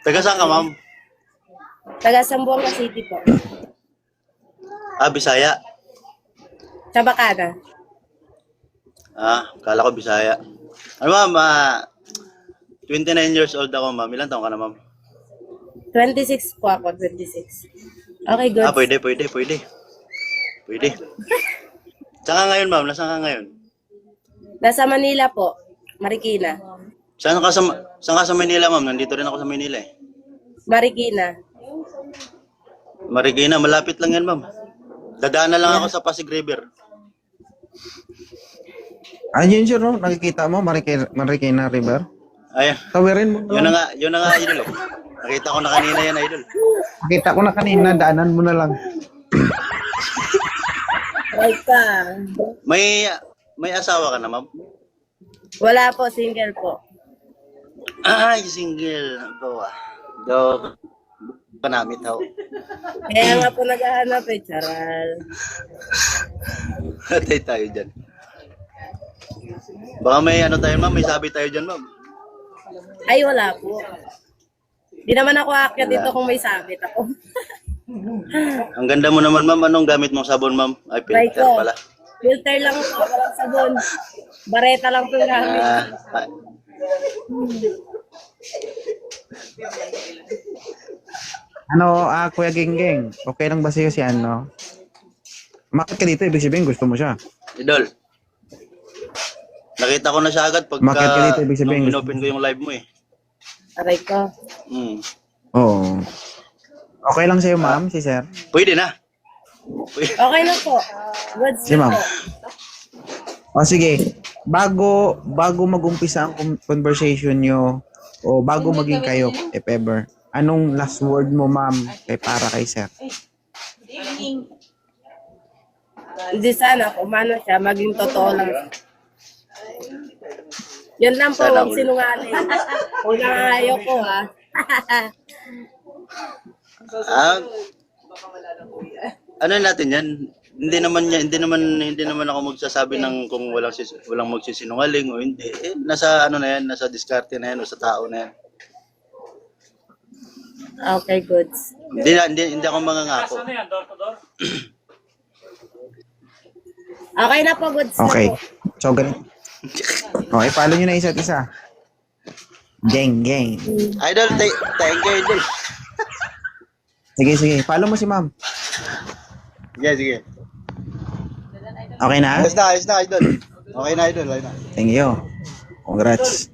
Taga saan ka, ma'am? Taga Zamboanga City po. Ah, Bisaya. Sa Bacana. Ah, kala ko Bisaya. Ano, ma'am? 29 years old ako, ma'am. Ilan taon ka na, ma'am? 26 po ako, 26. Okay, good. Ah, pwede. Pwede. Saan ka ngayon, ma'am? Nasaan ka ngayon? Nasa Manila po, Marikina. Saan ka sa Manila, ma'am? Nandito rin ako sa Manila eh. Marikina. Marikina, malapit lang yan, ma'am. Dadaan na lang ako sa Pasig River. Ano yun, sir, no? Nakikita mo, Marikina River? Ayan. Tawirin mo. Yun na nga, idol eh. Nakita ko na kanina yan, idol. Nakita ko na kanina, daanan mo na lang. Ay ka. May asawa ka na, ma'am? Wala po, single po. Ay, single. Bawa. Do, panamit ako. Kaya nga po naghahanap eh, charal. Hatay tayo dyan. Baka may ano tayo, ma'am. May sabi tayo dyan, ma'am. Ay, wala po. Di naman ako aakyat dito kung may sabit ako. Ang ganda mo naman, ma'am. Anong gamit mong sabon, ma'am? Ay, filter Raiko. pala. Filter lang po, walang sabon. Bareta lang po yung gamit. Ah, Kuya Genggeng, okay lang ba sa'yo si ano? Makit ka dito, ibig sabihin gusto mo siya. idol. Nakita ko na siya agad pagka Bakit ka dito, ibig sabihin? nung inopen ko yung live mo eh. Aray ko. Hmm. Oo. Okay lang sa'yo, ma'am, si sir? Pwede na. Okay na po. Good Si ma'am. po. O sige, bago mag-umpisa ang conversation nyo, o bago maging kayo, if ever, anong last word mo, ma'am, para kay sir? Hindi sana kung ano siya, maging totoo lang. Yun lang po, Sana huwag all. sinungaling. Kung nangayo ko ha. Ano natin yan? Hindi naman ako magsasabi ng kung walang magsisinungaling o hindi. Eh, nasa ano na yan, nasa diskarte na yan o sa tao na yan. Okay, goods. Hindi ako mangangako. Okay na po, goods na Okay. po. So, ganun. Okay, follow nyo na isa't isa. Geng. Idol, thank you, idol. Sige. Follow mo si ma'am. Sige. Okay na? Ayos na, idol. Okay na, idol. Thank you. Congrats.